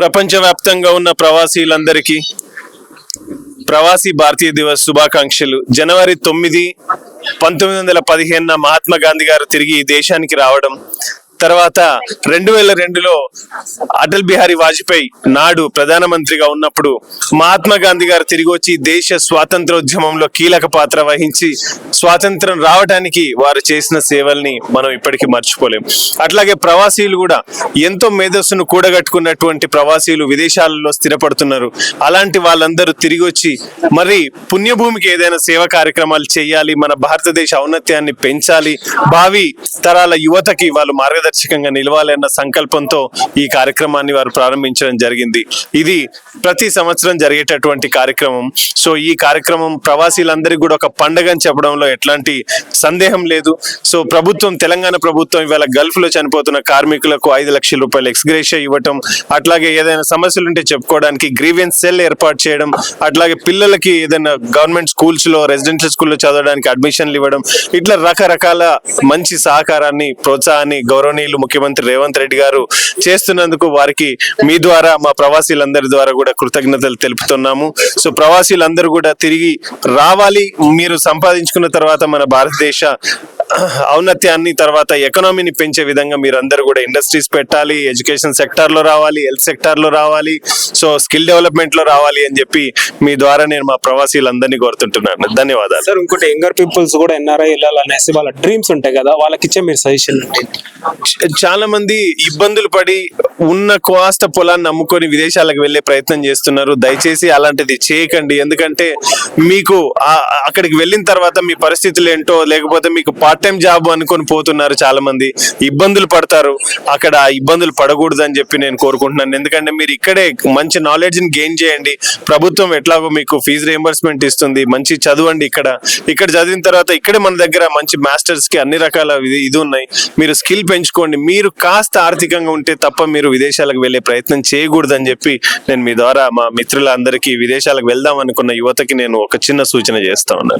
ప్రపంచవ్యాప్తంగా ఉన్న ప్రవాసీలందరికీ ప్రవాసీ భారతీయ దివస్ శుభాకాంక్షలు. జనవరి 9, 1915 మహాత్మా గాంధీ గారు తిరిగి ఈ దేశానికి రావడం, తర్వాత 2002లో అటల్ బిహారీ వాజ్పేయి నాడు ప్రధానమంత్రిగా ఉన్నప్పుడు మహాత్మా గాంధీ గారు తిరిగి వచ్చి దేశ స్వాతంత్రోద్యమంలో కీలక పాత్ర వహించి స్వాతంత్రం రావడానికి వారు చేసిన సేవల్ని మనం ఇప్పటికీ మర్చిపోలేం. అట్లాగే ప్రవాసీలు కూడా ఎంతో మేధస్సును కూడగట్టుకున్నటువంటి ప్రవాసీలు విదేశాలలో స్థిరపడుతున్నారు. అలాంటి వాళ్ళందరూ తిరిగి వచ్చి మరి పుణ్యభూమికి ఏదైనా సేవా కార్యక్రమాలు చేయాలి, మన భారతదేశ ఔన్నత్యాన్ని పెంచాలి, భావి తరాల యువతకి వాళ్ళు మార్గదర్శకంగా నిలవాలన్న సంకల్పంతో ఈ కార్యక్రమాన్ని వారు ప్రారంభించడం జరిగింది. ఇది ప్రతి సంవత్సరం జరిగేటటువంటి కార్యక్రమం. సో ఈ కార్యక్రమం ప్రవాసీలందరికీ కూడా ఒక పండగ అని చెప్పడంలో ఎట్లాంటి సందేహం లేదు. సో తెలంగాణ ప్రభుత్వం ఇవాళ గల్ఫ్ లో చనిపోతున్న కార్మికులకు 5 లక్షల రూపాయలు ఎక్స్గ్రేషియా ఇవ్వటం, అట్లాగే ఏదైనా సమస్యలు ఉంటే చెప్పుకోవడానికి గ్రీవెన్స్ సెల్ ఏర్పాటు చేయడం, అట్లాగే పిల్లలకి ఏదైనా గవర్నమెంట్ స్కూల్స్ లో రెసిడెన్షియల్ స్కూల్లో చదవడానికి అడ్మిషన్లు ఇవ్వడం, ఇట్లా రకరకాల మంచి సహకారాన్ని ప్రోత్సాహాన్ని గౌరవనీయులు ముఖ్యమంత్రి రేవంత్ రెడ్డి గారు చేస్తున్నందుకు వారికి మీ ద్వారా మా ప్రవాసీలందరి ద్వారా కూడా కృతజ్ఞతలు తెలుపుతున్నాము. సో ప్రవాసీలందరూ కూడా తిరిగి రావాలి. మీరు సంపాదించుకున్న తర్వాత మన భారతదేశ ఔన్నత్యాన్ని, తర్వాత ఎకనామీని పెంచే విధంగా మీరందరూ కూడా ఇండస్ట్రీస్ పెట్టాలి, ఎడ్యుకేషన్ సెక్టార్ లో రావాలి, హెల్త్ సెక్టార్ లో రావాలి, సో స్కిల్ డెవలప్మెంట్ లో రావాలి అని చెప్పి మీ ద్వారా నేను మా ప్రవాసీలందరినీ కోరుతుంటున్నాను. ధన్యవాదాలు సార్. ఇంకోటి యంగర్ పీపుల్స్ కూడా ఎన్ఆర్ఐ వెళ్ళాలనేసి వాళ్ళ డ్రీమ్స్ ఉంటాయి కదా, వాళ్ళకి ఇచ్చే మీరు సజెషన్? చాలా మంది ఇబ్బందులు పడి ఉన్న కాస్త పొలాన్ని నమ్ముకొని విదేశాలకు వెళ్లే ప్రయత్నం చేస్తున్నారు. దయచేసి అలాంటిది చేయకండి. ఎందుకంటే మీకు అక్కడికి వెళ్ళిన తర్వాత మీ పరిస్థితులు ఏంటో, లేకపోతే మీకు పార్ట్ టైం జాబ్ అనుకొని పోతున్నారు. చాలా మంది ఇబ్బందులు పడతారు. అక్కడ ఇబ్బందులు పడకూడదు అని చెప్పి నేను కోరుకుంటున్నాను. ఎందుకంటే మీరు ఇక్కడే మంచి నాలెడ్జ్ ని గెయిన్ చేయండి. ప్రభుత్వం ఎట్లాగో మీకు ఫీజు రియంబర్స్మెంట్ ఇస్తుంది. మంచి చదవండి. ఇక్కడ చదివిన తర్వాత ఇక్కడే మన దగ్గర మంచి మాస్టర్స్ కి అన్ని రకాల ఇది ఉన్నాయి. మీరు స్కిల్ పెంచుకోండి. మీరు కాస్త ఆర్థికంగా ఉంటే తప్ప మీరు విదేశాలకు వెళ్లే ప్రయత్నం చేయకూడదని చెప్పి నేను మీ ద్వారా మా మిత్రులందరికీ, విదేశాలకు వెళ్దాం అనుకున్న యువతకి నేను ఒక చిన్న సూచన చేస్తా ఉన్నాను.